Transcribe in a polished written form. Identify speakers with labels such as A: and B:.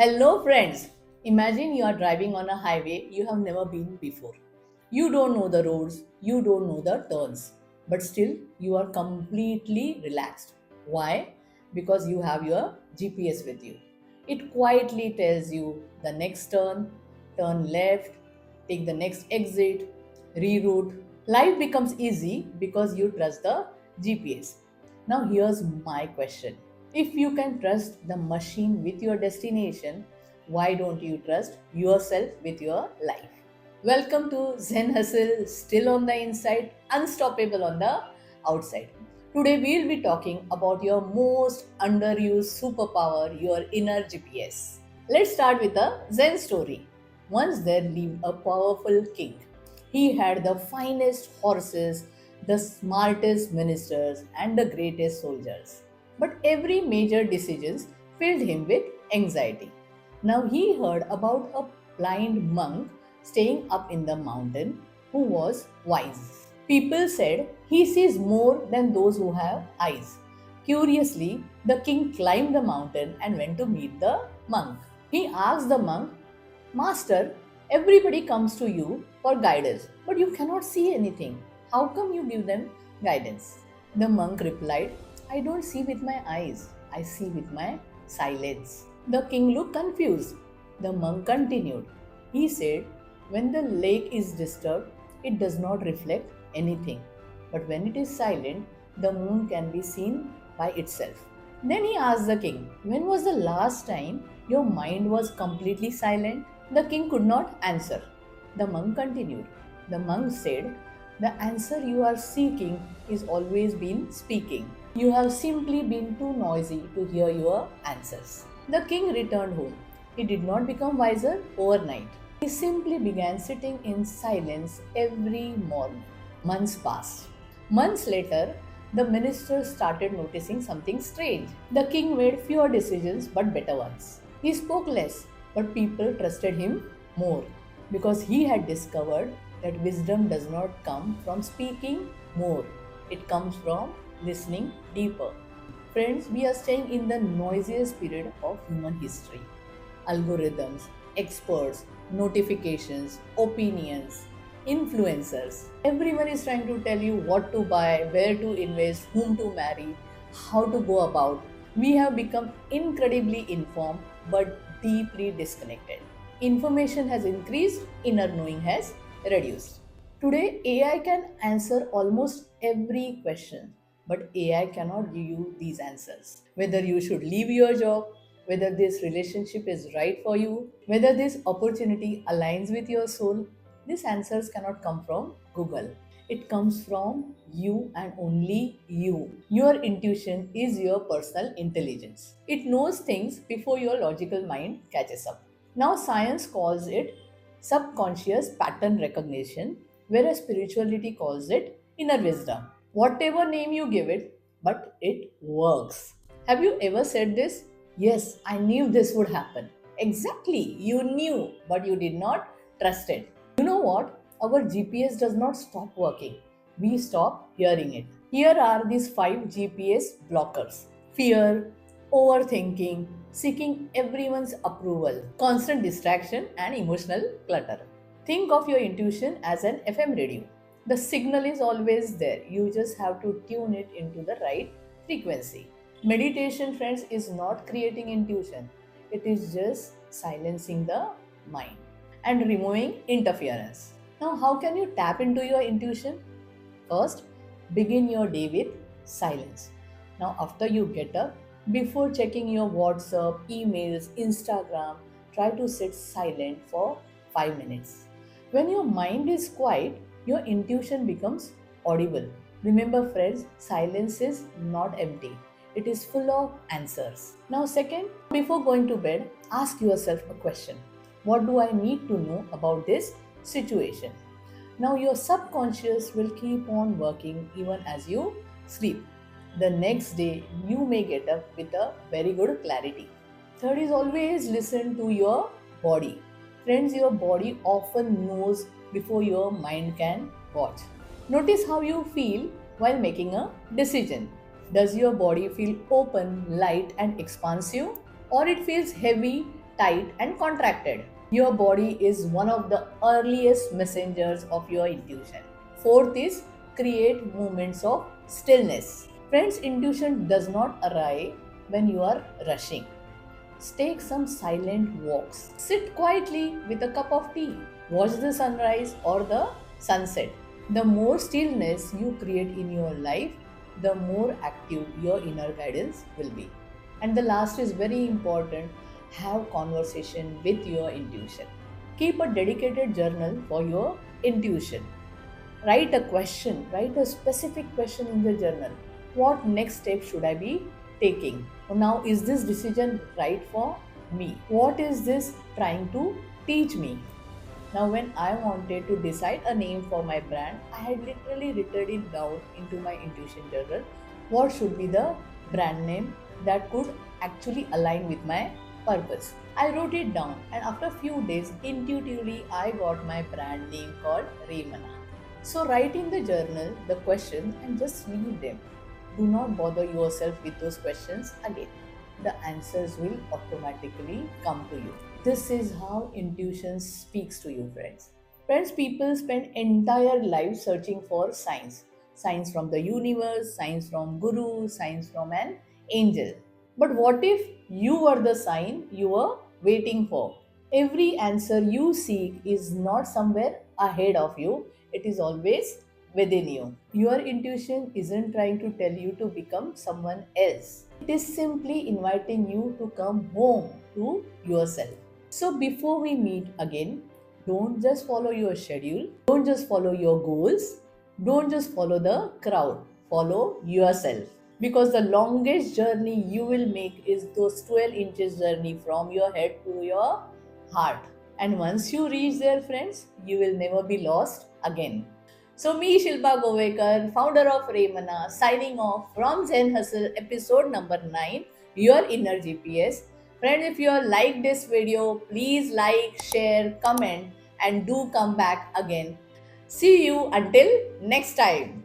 A: Hello, friends. Imagine you are driving on a highway you have never been before. You don't know the roads, you don't know the turns, but still you are completely relaxed. Why? Because you have your GPS with you. It quietly tells you the next turn, turn left, take the next exit, reroute. Life becomes easy because you trust the GPS. Now, here's my question. If you can trust the machine with your destination, why don't you trust yourself with your life? Welcome to Zen Hustle, still on the inside, unstoppable on the outside. Today, we'll be talking about your most underused superpower, your inner GPS. Let's start with a Zen story. Once there lived a powerful king. He had the finest horses, the smartest ministers, and the greatest soldiers. But every major decision filled him with anxiety. Now he heard about a blind monk staying up in the mountain who was wise. People said he sees more than those who have eyes. Curiously, the king climbed the mountain and went to meet the monk. He asked the monk, Master, everybody comes to you for guidance, but you cannot see anything. How come you give them guidance? The monk replied, I don't see with my eyes, I see with my silence. The king looked confused. The monk continued. He said, when the lake is disturbed, it does not reflect anything. But when it is silent, the moon can be seen by itself. Then he asked the king, when was the last time your mind was completely silent? The king could not answer. The monk continued. The monk said, the answer you are seeking is always been speaking. You have simply been too noisy to hear your answers. The king returned home. He did not become wiser overnight. He simply began sitting in silence every morning. Months passed. Months later, the minister started noticing something strange. The king made fewer decisions but better ones. He spoke less, but people trusted him more because he had discovered that wisdom does not come from speaking more, it comes from listening deeper. Friends, we are staying in the noisiest period of human history. Algorithms, experts, notifications, opinions, influencers. Everyone is trying to tell you what to buy, where to invest, whom to marry, how to go about. We have become incredibly informed but deeply disconnected. Information has increased, inner knowing has reduced. Today, AI can answer almost every question, but AI cannot give you these answers. Whether you should leave your job, whether this relationship is right for you, whether this opportunity aligns with your soul, these answers cannot come from Google. It comes from you and only you. Your intuition is your personal intelligence. It knows things before your logical mind catches up. Now, science calls it subconscious pattern recognition, whereas spirituality calls it inner wisdom. Whatever name you give it, but it works. Have you ever said this? Yes, I knew this would happen. Exactly, you knew, but you did not trust it. You know what? Our GPS does not stop working. We stop hearing it. Here are these 5 GPS blockers: fear, overthinking, seeking everyone's approval, constant distraction, and emotional clutter. Think of your intuition as an FM radio. The signal is always there, you just have to tune it into the right frequency. Meditation, friends, is not creating intuition, it is just silencing the mind and removing interference. Now, how can you tap into your intuition? First, begin your day with silence. Now, after you get up, before checking your WhatsApp, emails, Instagram, try to sit silent for 5 minutes. When your mind is quiet, your intuition becomes audible. Remember, friends, silence is not empty, it is full of answers. Now, second, before going to bed, ask yourself a question: what do I need to know about this situation? Now, your subconscious will keep on working even as you sleep. The next day, you may get up with a very good clarity. Third is always listen to your body. Friends, your body often knows before your mind can watch. Notice how you feel while making a decision. Does your body feel open, light, and expansive, or it feels heavy, tight, and contracted. Your body is one of the earliest messengers of your intuition. Fourth is create moments of stillness. Friends, intuition does not arrive when you are rushing. Take some silent walks. Sit quietly with a cup of tea. Watch the sunrise or the sunset. The more stillness you create in your life, the more active your inner guidance will be. And the last is very important, have conversation with your intuition. Keep a dedicated journal for your intuition. Write a question, write a specific question in the journal. What next step should I be taking? Now, is this decision right for me? What is this trying to teach me? Now, when I wanted to decide a name for my brand, I had literally written it down into my intuition journal. What should be the brand name that could actually align with my purpose? I wrote it down, and after a few days, intuitively, I got my brand name called Raymana. So, write in the journal the questions and just leave them. Do not bother yourself with those questions again. The answers will automatically come to you. This is how intuition speaks to you, friends. Friends, people spend entire lives searching for signs. Signs from the universe, signs from guru, signs from an angel. But what if you were the sign you were waiting for? Every answer you seek is not somewhere ahead of you, it is always within you. Your intuition isn't trying to tell you to become someone else, it is simply inviting you to come home to yourself. So, before we meet again, don't just follow your schedule, don't just follow your goals, don't just follow the crowd, follow yourself. Because the longest journey you will make is those 12 inches journey from your head to your heart. And once you reach there, friends, you will never be lost again. So, me, Shilpa Govekar, founder of Raymana, signing off from Zen Hustle, episode number 9, Your Inner GPS. Friends, if you like this video, please like, share, comment, and do come back again. See you until next time.